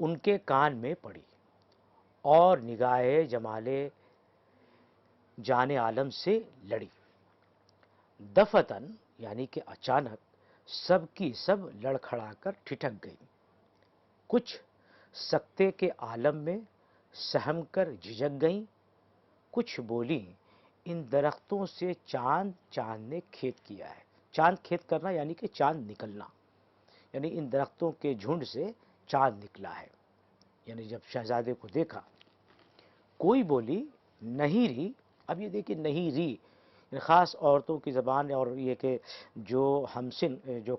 ان کے کان میں پڑی اور نگاہ جمالے جان عالم سے لڑی۔ دفتن یعنی کہ اچانک سب کی سب لڑکھڑا کر ٹھٹک گئی، کچھ سکتے کے عالم میں سہم کر جھجک گئیں، کچھ بولیں ان درختوں سے چاند چاند نے کھیت کیا ہے۔ چاند کھیت کرنا یعنی کہ چاند نکلنا، یعنی ان درختوں کے جھنڈ سے چاند نکلا ہے۔ یعنی جب شہزادے کو دیکھا، کوئی بولی نہیں ری۔ اب یہ دیکھیں نہیں ری، یعنی خاص عورتوں کی زبان، اور یہ کہ جو ہم سن جو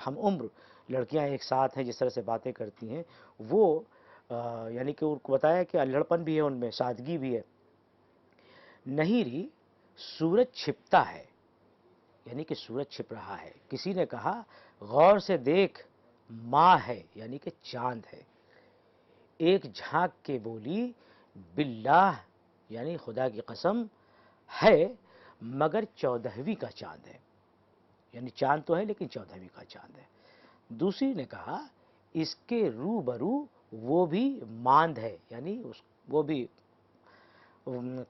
ہم عمر لڑکیاں ایک ساتھ ہیں جس طرح سے باتیں کرتی ہیں، وہ یعنی کہ ان کو بتایا کہ الڑپن بھی ہے ان میں، سادگی بھی ہے۔ نہیں ری سورج چھپتا ہے، یعنی کہ سورج چھپ رہا ہے۔ کسی نے کہا غور سے دیکھ ماں ہے، یعنی کہ چاند ہے۔ ایک جھانک کے بولی باللہ، یعنی خدا کی قسم ہے مگر 14ویں کا چاند ہے، یعنی چاند تو ہے لیکن 14ویں کا چاند ہے۔ دوسری نے کہا اس کے روبرو وہ بھی ماند ہے، یعنی وہ بھی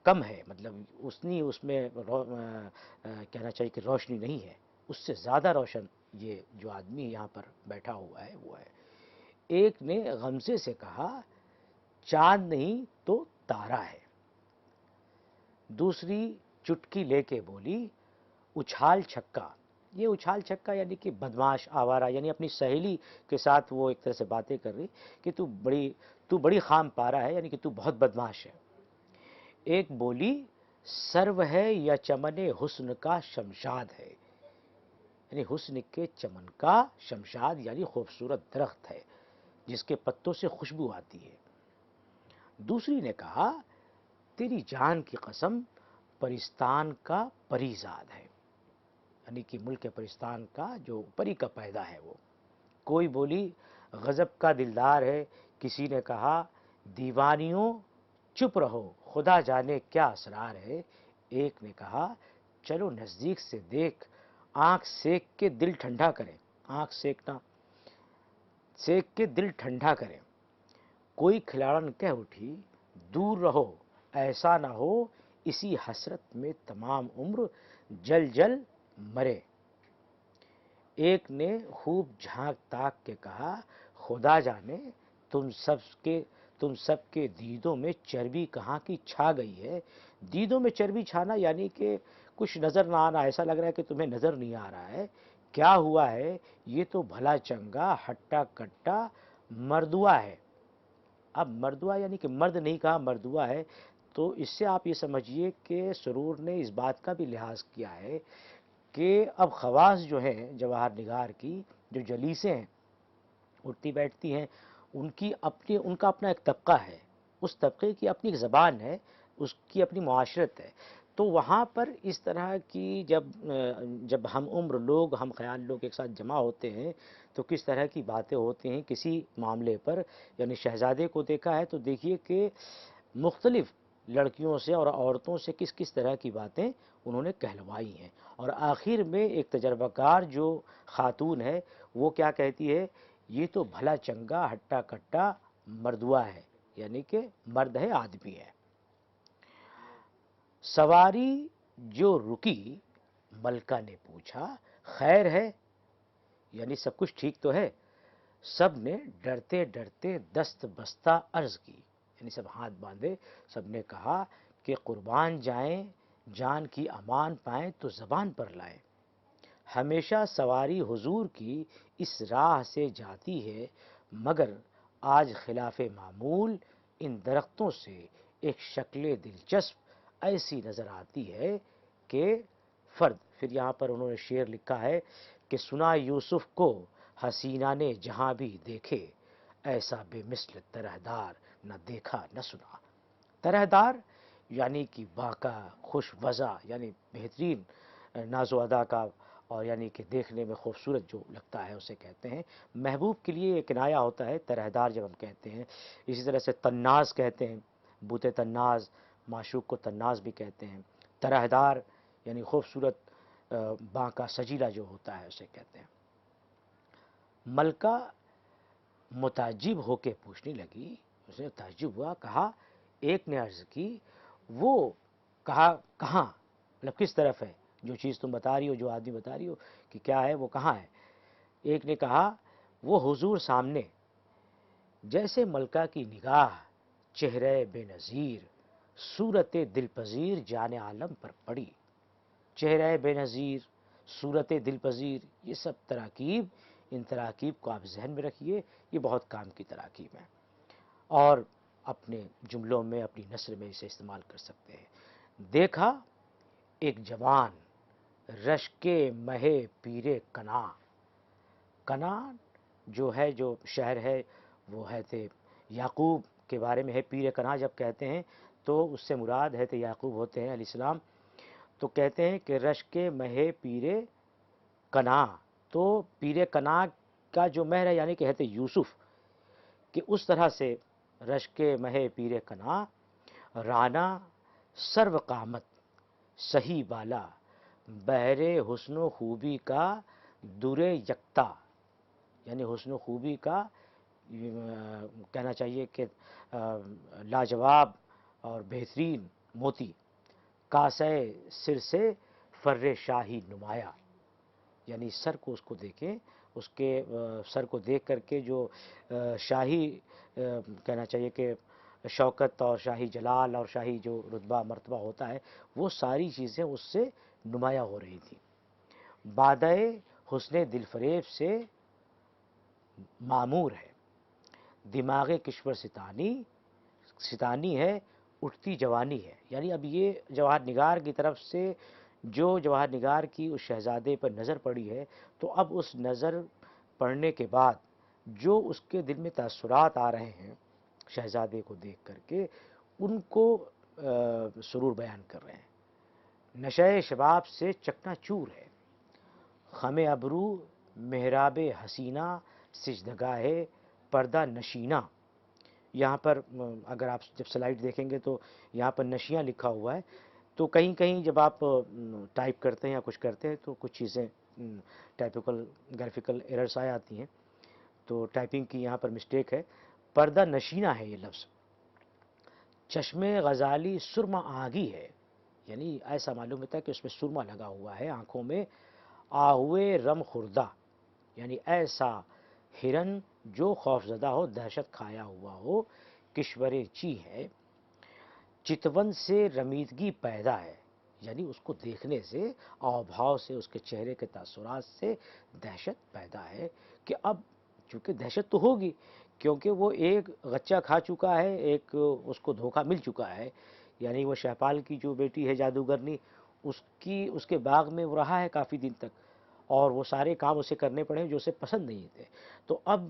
کم ہے، مطلب اس میں کہنا چاہیے کہ روشنی نہیں ہے، اس سے زیادہ روشن یہ جو آدمی یہاں پر بیٹھا ہوا ہے وہ ہے۔ ایک نے غمزے سے کہا چاند نہیں تو تارا ہے۔ دوسری چٹکی لے کے بولی اچھال چھکا۔ یہ اچھال چھکا یعنی کہ بدماش آوارہ، یعنی اپنی سہیلی کے ساتھ وہ ایک طرح سے باتیں کر رہی کہ تو بڑی خام پارا ہے، یعنی کہ تو بہت بدماش ہے۔ ایک بولی سرو ہے یا چمن حسن کا شمشاد ہے، یعنی حسن کے چمن کا شمشاد یعنی خوبصورت درخت ہے جس کے پتوں سے خوشبو آتی ہے۔ دوسری نے کہا تیری جان کی قسم پرستان کا پریزاد ہے، یعنی کہ ملک پرستان کا جو پری کا پیدا ہے وہ۔ کوئی بولی غضب کا دلدار ہے، کسی نے کہا دیوانیوں چپ رہو خدا جانے کیا اسرار ہے۔ ایک نے کہا چلو نزدیک سے دیکھ آنکھ سیک کے دل ٹھنڈا کرے، آنکھ سیکنا سیک کے دل ٹھنڈا کرے۔ کوئی کھلاڑن کہہ اٹھی دور رہو ایسا نہ ہو اسی حسرت میں تمام عمر جل جل مرے۔ ایک نے خوب جھانک تاک کے کہا خدا جانے تم سب کے دیدوں میں چربی کہاں کی چھا گئی ہے۔ دیدوں میں چربی چھانا یعنی کہ کچھ نظر نہ آنا، ایسا لگ رہا ہے کہ تمہیں نظر نہیں آ رہا ہے، کیا ہوا ہے؟ یہ تو بھلا چنگا ہٹا کٹا مردوا ہے۔ اب مردوا یعنی کہ مرد نہیں کہا، مردوا ہے، تو اس سے آپ یہ سمجھیے کہ سرور نے اس بات کا بھی لحاظ کیا ہے کہ اب خواص جو ہیں جواہر نگار کی، جو جلیسیں ہیں اٹھتی بیٹھتی ہیں، ان کا اپنا ایک طبقہ ہے، اس طبقے کی اپنی ایک زبان ہے، اس کی اپنی معاشرت ہے۔ تو وہاں پر اس طرح کی جب ہم عمر لوگ، ہم خیال لوگ ایک ساتھ جمع ہوتے ہیں تو کس طرح کی باتیں ہوتی ہیں کسی معاملے پر۔ یعنی شہزادے کو دیکھا ہے تو دیکھیے کہ مختلف لڑکیوں سے اور عورتوں سے کس کس طرح کی باتیں انہوں نے کہلوائی ہیں، اور آخر میں ایک تجربہ کار جو خاتون ہے وہ کیا کہتی ہے، یہ تو بھلا چنگا ہٹا کٹا مردوا ہے، یعنی کہ مرد ہے، آدمی ہے۔ سواری جو رکی ملکہ نے پوچھا خیر ہے، یعنی سب کچھ ٹھیک تو ہے۔ سب نے ڈرتے ڈرتے دست بستہ عرض کی، یعنی سب ہاتھ باندھے، سب نے کہا کہ قربان جائیں جان کی امان پائیں تو زبان پر لائیں۔ ہمیشہ سواری حضور کی اس راہ سے جاتی ہے، مگر آج خلاف معمول ان درختوں سے ایک شکل دلچسپ ایسی نظر آتی ہے کہ فرد، پھر یہاں پر انہوں نے شعر لکھا ہے کہ سنا یوسف کو حسینہ نے جہاں بھی دیکھے، ایسا بے مثل طرحدار نہ دیکھا نہ سنا۔ طرحدار یعنی کہ باقا، خوش وضع، یعنی بہترین ناز و ادا کا، اور یعنی کہ دیکھنے میں خوبصورت جو لگتا ہے اسے کہتے ہیں۔ محبوب کے لیے ایک کنایا ہوتا ہے طرحدار جب ہم کہتے ہیں۔ اسی طرح سے طناز کہتے ہیں، بوتے طناز، معشوق کو طناز بھی کہتے ہیں۔ طرحدار یعنی خوبصورت باقا سجیلا جو ہوتا ہے اسے کہتے ہیں۔ ملکہ متعجب ہو کے پوچھنے لگی، اسے تعجب ہوا، کہا، ایک نے عرض کی، وہ کہا کہاں، مطلب کس طرف ہے، جو چیز تم بتا رہی ہو، جو آدمی بتا رہی ہو کہ کیا ہے، وہ کہاں ہے؟ ایک نے کہا، وہ حضور سامنے، جیسے ملکہ کی نگاہ چہرے بے نظیر صورت دل پذیر جان عالم پر پڑی۔ چہرہ بے نظیر، صورت دل پذیر، یہ سب تراکیب، ان تراکیب کو آپ ذہن میں رکھیے، یہ بہت کام کی تراکیب ہیں اور اپنے جملوں میں، اپنی نثر میں اسے استعمال کر سکتے ہیں۔ دیکھا ایک جوان رشک مہ پیر کنا، کنا جو ہے، جو شہر ہے، وہ ہے تھے یعقوب کے بارے میں ہے، پیر کنا جب کہتے ہیں تو اس سے مراد ہے تھے یعقوب ہوتے ہیں علیہ السلام۔ تو کہتے ہیں کہ رشک مہ پیر کنا، تو پیر کنا کا جو مہر ہے، یعنی کہ ہے تھے یوسف، کہ اس طرح سے رشک مہ پیر کنا رانا سرو قامت صحیح بالا بہر حسن و خوبی کا در یکتا، یعنی حسن و خوبی کا کہنا چاہیے کہ لاجواب اور بہترین موتی، کاسے سر سے فر شاہی نمایاں، یعنی سر کو اس کو دیکھیں، اس کے سر کو دیکھ کر کے جو شاہی کہنا چاہیے کہ شوکت اور شاہی جلال اور شاہی جو رتبہ مرتبہ ہوتا ہے، وہ ساری چیزیں اس سے نمایاں ہو رہی تھیں۔ بادۂ حسن دل فریب سے معمور ہے، دماغ کشور ستانی ہے، اٹھتی جوانی ہے، یعنی اب یہ جواہر نگار کی طرف سے جو جواہر نگار کی اس شہزادے پر نظر پڑی ہے، تو اب اس نظر پڑنے کے بعد جو اس کے دل میں تاثرات آ رہے ہیں شہزادے کو دیکھ کر کے، ان کو سرور بیان کر رہے ہیں۔ نشۂ شباب سے چکنا چور ہے، خم ابرو محراب حسینہ سجدگاہ پردہ نشینہ، یہاں پر اگر آپ جب سلائڈ دیکھیں گے تو یہاں پر نشیاں لکھا ہوا ہے، تو کہیں کہیں جب آپ ٹائپ کرتے ہیں یا کچھ کرتے ہیں تو کچھ چیزیں ٹائپیکل گرافیکل ایررز آ جاتی ہیں، تو ٹائپنگ کی یہاں پر مسٹیک ہے۔ پردہ نشینہ ہے یہ لفظ، چشم غزالی سرما آگی ہے، یعنی ایسا معلوم ہوتا ہے کہ اس میں سرما لگا ہوا ہے آنکھوں میں۔ آہوے رم خوردہ، یعنی ایسا ہرن جو خوف زدہ ہو، دہشت کھایا ہوا ہو، کشور چی ہے، چتون سے رمیدگی پیدا ہے، یعنی اس کو دیکھنے سے، آو بھاؤ سے، اس کے چہرے کے تاثرات سے دہشت پیدا ہے کہ اب چونکہ دہشت تو ہوگی، کیونکہ وہ ایک غچہ کھا چکا ہے، ایک اس کو دھوکہ مل چکا ہے، یعنی وہ شہپال کی جو بیٹی ہے جادوگرنی، اس کے باغ میں وہ رہا ہے کافی دن تک، اور وہ سارے کام اسے کرنے پڑے جو اسے پسند نہیں تھے، تو اب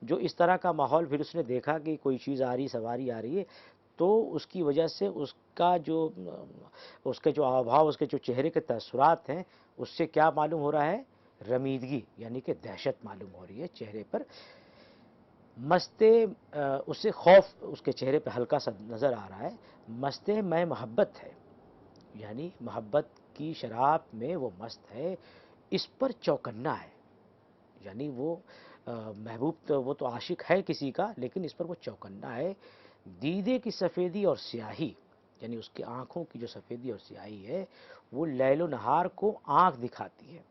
جو اس طرح کا ماحول پھر اس نے دیکھا کہ کوئی چیز آ رہی، سواری آ رہی ہے، تو اس کی وجہ سے اس کے جو ہاؤ بھاؤ، اس کے جو چہرے کے تاثرات ہیں، اس سے کیا معلوم ہو رہا ہے؟ رمیدگی، یعنی کہ دہشت معلوم ہو رہی ہے چہرے پر۔ اس سے خوف اس کے چہرے پہ ہلکا سا نظر آ رہا ہے۔ مستے میں محبت ہے، یعنی محبت کی شراب میں وہ مست ہے، اس پر چوکنا ہے، یعنی وہ محبوب تو وہ تو عاشق ہے کسی کا، لیکن اس پر وہ چوکنا ہے۔ دیدے کی سفیدی اور سیاہی، یعنی اس کی آنکھوں کی جو سفیدی اور سیاہی ہے، وہ لیل و نہار کو آنکھ دکھاتی ہے۔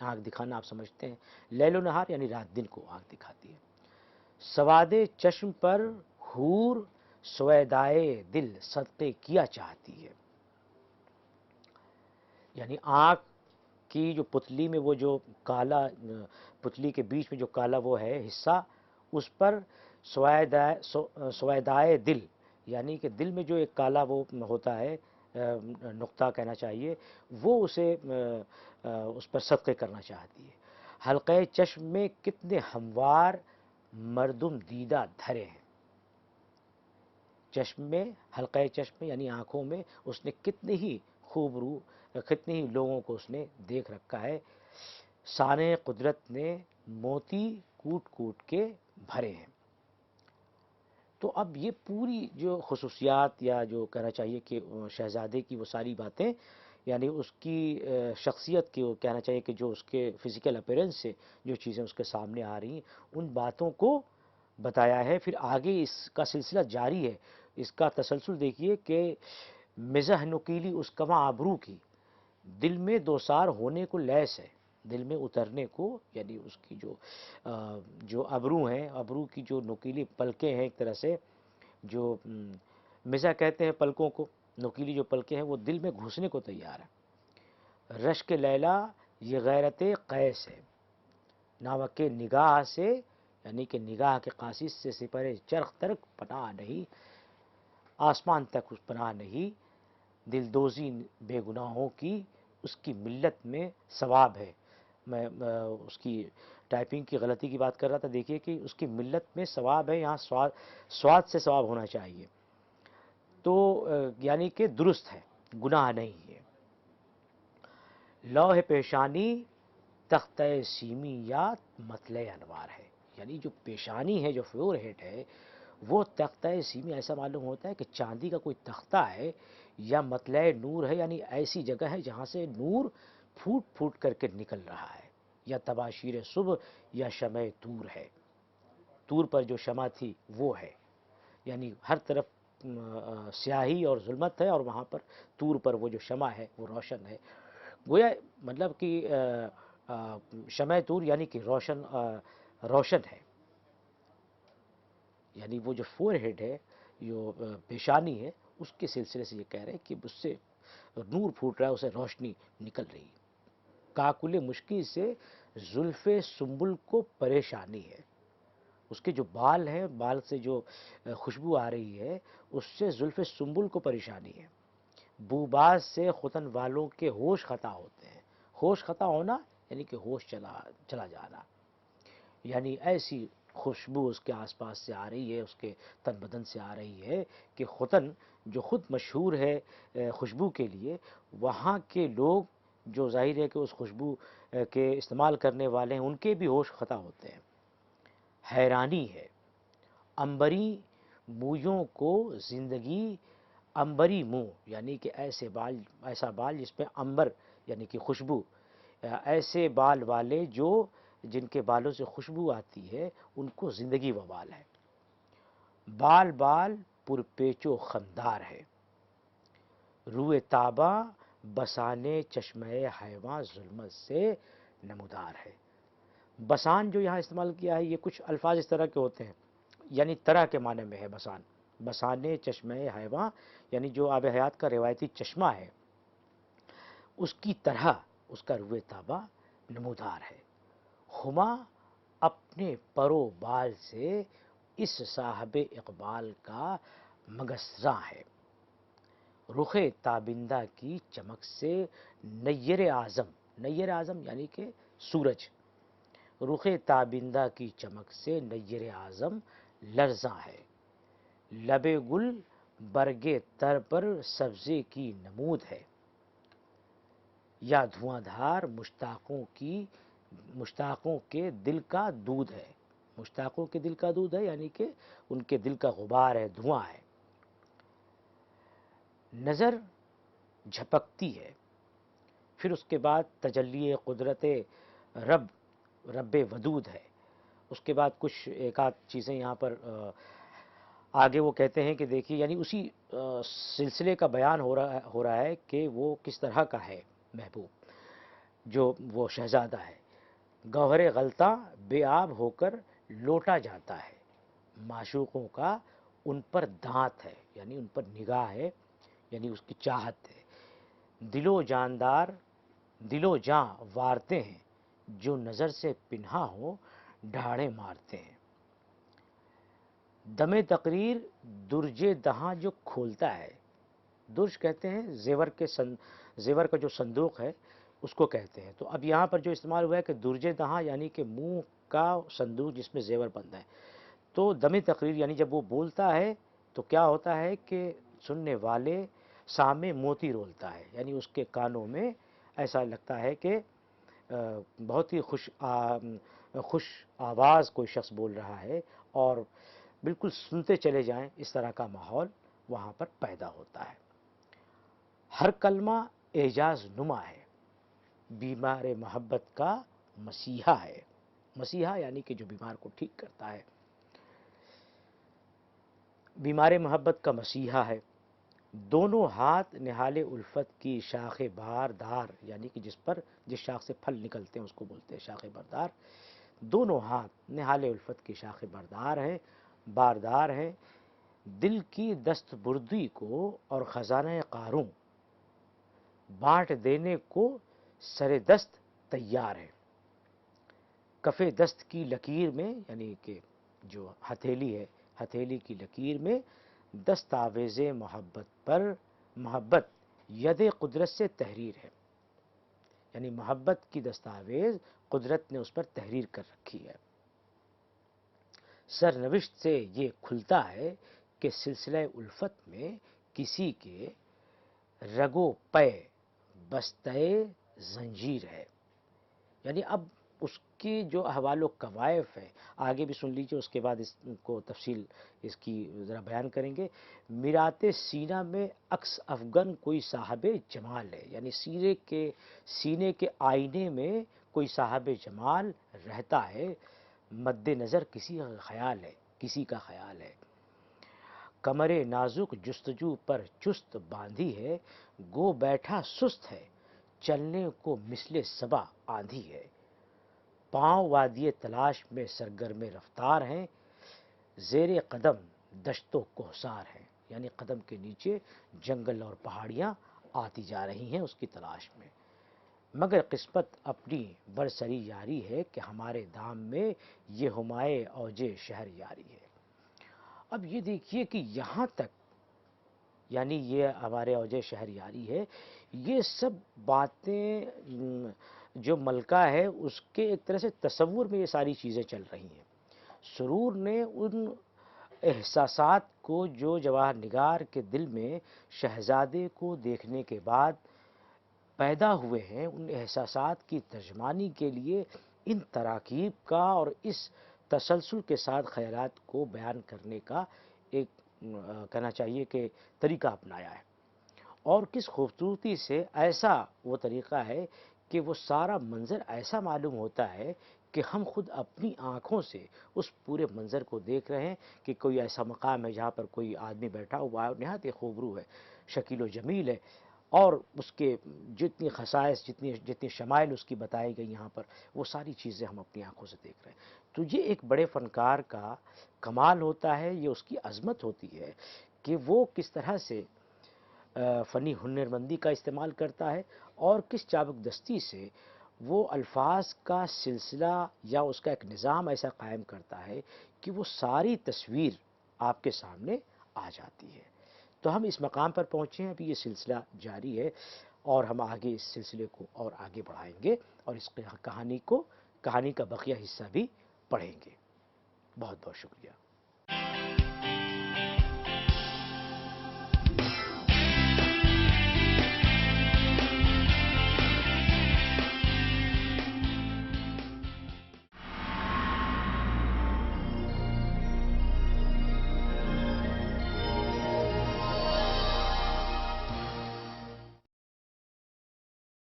آنکھ دکھانا آپ سمجھتے ہیں، لیل و نہار یعنی رات دن کو آنکھ دکھاتی ہے۔ سواد چشم پر حور سویدائے دل صدقے کیا چاہتی ہے، یعنی آنکھ کی جو پتلی میں وہ جو کالا، پتلی کے بیچ میں جو کالا وہ ہے حصہ، اس پر سویدائے دل، یعنی کہ دل میں جو ایک کالا وہ ہوتا ہے، نقطہ کہنا چاہیے، وہ اسے اس پر صدقے کرنا چاہتی ہے۔ حلقے چشم میں کتنے ہموار مردم دیدہ دھرے ہیں، چشم میں، حلقہ چشم میں یعنی آنکھوں میں اس نے کتنے ہی خوبرو، کتنے ہی لوگوں کو اس نے دیکھ رکھا ہے۔ سانے قدرت نے موتی کوٹ کوٹ کے بھرے ہیں۔ تو اب یہ پوری جو خصوصیات یا جو کہنا چاہیے کہ شہزادے کی وہ ساری باتیں، یعنی اس کی شخصیت کی، وہ کہنا چاہیے کہ جو اس کے فزیکل اپیرنس سے جو چیزیں اس کے سامنے آ رہی ہیں ان باتوں کو بتایا ہے۔ پھر آگے اس کا سلسلہ جاری ہے، اس کا تسلسل دیکھیے کہ مزح نکیلی اس کواں ابرو کی، دل میں دوسار ہونے کو لیس ہے، دل میں اترنے کو، یعنی اس کی جو ابرو ہیں، ابرو کی جو نکیلی پلکیں ہیں ایک طرح سے، جو مزح کہتے ہیں پلکوں کو، نکیلی جو پلکیں ہیں وہ دل میں گھسنے کو تیار ہے۔ رشک لیلا یہ غیرت قیس ہے، ناوک نگاہ سے، یعنی کہ نگاہ کے قاصد سے سپرے چرخ تک پناہ نہیں، آسمان تک اس پناہ نہیں، دل دوزی بے گناہوں کی اس کی ملت میں ثواب ہے۔ میں اس کی ٹائپنگ کی غلطی کی بات کر رہا تھا، دیکھیے کہ اس کی ملت میں ثواب ہے، یہاں سواد سے ثواب ہونا چاہیے، تو یعنی کہ درست ہے، گناہ نہیں ہے۔ لوح پیشانی تختہ سیمیات مطلع انوار ہے، یعنی جو پیشانی ہے، جو فور ہیڈ ہے، وہ تختہ سیمی، ایسا معلوم ہوتا ہے کہ چاندی کا کوئی تختہ ہے یا مطلع نور ہے، یعنی ایسی جگہ ہے جہاں سے نور پھوٹ پھوٹ کر کے نکل رہا ہے، یا تباشیر صبح یا شمع طور ہے، طور پر جو شمع تھی وہ ہے، یعنی ہر طرف سیاہی اور ظلمت ہے، اور وہاں پر طور پر وہ جو شمع ہے وہ روشن ہے، گویا مطلب کہ شمع طور یعنی کہ روشن ہے، یعنی وہ جو فور ہیڈ ہے، جو پیشانی ہے، اس کے سلسلے سے یہ کہہ رہے ہیں کہ اس سے نور پھوٹ رہا ہے، اسے روشنی نکل رہی ہے۔ کاکل مشکی سے زلف سنبل کو پریشانی ہے، اس کے جو بال ہیں، بال سے جو خوشبو آ رہی ہے اس سے زلف سنبل کو پریشانی ہے۔ بوباز سے ختن والوں کے ہوش خطا ہوتے ہیں، ہوش خطا ہونا یعنی کہ ہوش چلا جانا، یعنی ایسی خوشبو اس کے آس پاس سے آ رہی ہے، اس کے تن بدن سے آ رہی ہے کہ ختن جو خود مشہور ہے خوشبو کے لیے، وہاں کے لوگ جو ظاہر ہے کہ اس خوشبو کے استعمال کرنے والے ہیں ان کے بھی ہوش خطا ہوتے ہیں۔ حیرانی ہے امبری مویوں کو زندگی، امبری منہ یعنی کہ ایسا بال جس پہ امبر یعنی کہ خوشبو، ایسے بال والے جن کے بالوں سے خوشبو آتی ہے ان کو زندگی وبال ہے۔ بال بال پر پیچ و خمدار ہے، روئے تابہ بسانے چشمہ حیواں ظلمت سے نمودار ہے۔ بسان جو یہاں استعمال کیا ہے یہ کچھ الفاظ اس طرح کے ہوتے ہیں، یعنی طرح کے معنی میں ہے بسان، بسانے چشمہ حیواں یعنی جو آب حیات کا روایتی چشمہ ہے اس کی طرح اس کا روئے تابہ نمودار ہے۔ ہما اپنے پرو بال سے اس صاحب اقبال کا مگسراں ہے، رخ تابندہ کی چمک سے نیر اعظم یعنی کہ سورج، رخ تابندہ کی چمک سے نیر اعظم لرزاں ہے، لب گل برگے تر پر سبزے کی نمود ہے، یا دھواں دھار مشتاقوں کے دل کا دودھ ہے، مشتاقوں کے دل کا دودھ ہے یعنی کہ ان کے دل کا غبار ہے، دھواں ہے۔ نظر جھپکتی ہے، پھر اس کے بعد تجلی قدرت رب ودود ہے، اس کے بعد کچھ ایک آدھ چیزیں یہاں پر آگے وہ کہتے ہیں کہ دیکھیے یعنی اسی سلسلے کا بیان ہو رہا ہے کہ وہ کس طرح کا ہے محبوب جو وہ شہزادہ ہے۔ گوہر غلطاں بے آب ہو کر لوٹا جاتا ہے، معشوقوں کا ان پر دھانت ہے یعنی ان پر نگاہ ہے، یعنی اس کی چاہت ہے۔ دل و جاں وارتے ہیں، جو نظر سے پنہا ہو ڈھاڑے مارتے ہیں۔ دم تقریر درج دہاں جو کھولتا ہے، درج کہتے ہیں زیور کا جو صندوق ہے اس کو کہتے ہیں، تو اب یہاں پر جو استعمال ہوا ہے کہ درج دہاں یعنی کہ منہ کا صندوق جس میں زیور بند ہے، تو دم تقریر یعنی جب وہ بولتا ہے تو کیا ہوتا ہے کہ سننے والے سامنے موتی رولتا ہے، یعنی اس کے کانوں میں ایسا لگتا ہے کہ بہت ہی خوش آواز کوئی شخص بول رہا ہے، اور بالکل سنتے چلے جائیں اس طرح کا ماحول وہاں پر پیدا ہوتا ہے۔ ہر کلمہ اعجاز نما ہے، بیمار محبت کا مسیحا ہے۔ مسیحا یعنی کہ جو بیمار کو ٹھیک کرتا ہے، بیمار محبت کا مسیحا ہے۔ دونوں ہاتھ نہال الفت کی شاخ باردار، یعنی کہ جس شاخ سے پھل نکلتے ہیں اس کو بولتے ہیں شاخ باردار۔ دونوں ہاتھ نہال الفت کی شاخ باردار ہیں، دل کی دست بردی کو اور خزانہ قاروں بانٹ دینے کو سر دست تیار ہے۔ کف دست کی لکیر میں، یعنی کہ جو ہتھیلی ہے، ہتھیلی کی لکیر میں دستاویز محبت ید قدرت سے تحریر ہے، یعنی محبت کی دستاویز قدرت نے اس پر تحریر کر رکھی ہے۔ سرنوشت سے یہ کھلتا ہے کہ سلسلہ الفت میں کسی کے رگو پے بستہ زنجیر ہے، یعنی اب اس کی جو احوال و کوائف ہے آگے بھی سن لیجئے، اس کے بعد اس کو تفصیل اس کی ذرا بیان کریں گے۔ میرات سینہ میں عکس افغن کوئی صاحب جمال ہے، یعنی سینے کے آئینے میں کوئی صاحب جمال رہتا ہے، مد نظر کسی کا خیال ہے۔ کمر نازک جستجو پر چست باندھی ہے، گو بیٹھا سست ہے، چلنے کو مثل صبا آندھی ہے۔ پاؤں وادی تلاش میں سرگرم رفتار ہیں، زیر قدم دشت و کوہسار ہیں، یعنی قدم کے نیچے جنگل اور پہاڑیاں آتی جا رہی ہیں اس کی تلاش میں۔ مگر قسمت اپنی برسری یاری ہے کہ ہمارے دام میں یہ ہمائے اوج شہر یاری ہے۔ اب یہ دیکھیے کہ یہاں تک، یعنی یہ ہمارے اوج شہر یاری ہے، یہ سب باتیں جو ملکہ ہے اس کے ایک طرح سے تصور میں یہ ساری چیزیں چل رہی ہیں۔ سرور نے ان احساسات کو جو جواہر نگار کے دل میں شہزادے کو دیکھنے کے بعد پیدا ہوئے ہیں، ان احساسات کی ترجمانی کے لیے ان تراکیب کا اور اس تسلسل کے ساتھ خیالات کو بیان کرنے کا ایک کہنا چاہیے کہ طریقہ اپنایا ہے، اور کس خوبصورتی سے ایسا وہ طریقہ ہے کہ وہ سارا منظر ایسا معلوم ہوتا ہے کہ ہم خود اپنی آنکھوں سے اس پورے منظر کو دیکھ رہے ہیں کہ کوئی ایسا مقام ہے جہاں پر کوئی آدمی بیٹھا ہوا ہے، نہایت ہی خوبرو ہے، شکیل و جمیل ہے، اور اس کے جتنی خصائص، جتنی شمائل اس کی بتائی گئی یہاں پر، وہ ساری چیزیں ہم اپنی آنکھوں سے دیکھ رہے ہیں۔ تو یہ ایک بڑے فنکار کا کمال ہوتا ہے، یہ اس کی عظمت ہوتی ہے کہ وہ کس طرح سے فنی ہنرمندی کا استعمال کرتا ہے، اور کس چابک دستی سے وہ الفاظ کا سلسلہ یا اس کا ایک نظام ایسا قائم کرتا ہے کہ وہ ساری تصویر آپ کے سامنے آ جاتی ہے۔ تو ہم اس مقام پر پہنچے ہیں، ابھی یہ سلسلہ جاری ہے اور ہم آگے اس سلسلے کو اور آگے بڑھائیں گے اور اس کہانی کا بقیہ حصہ بھی پڑھیں گے۔ بہت بہت شکریہ۔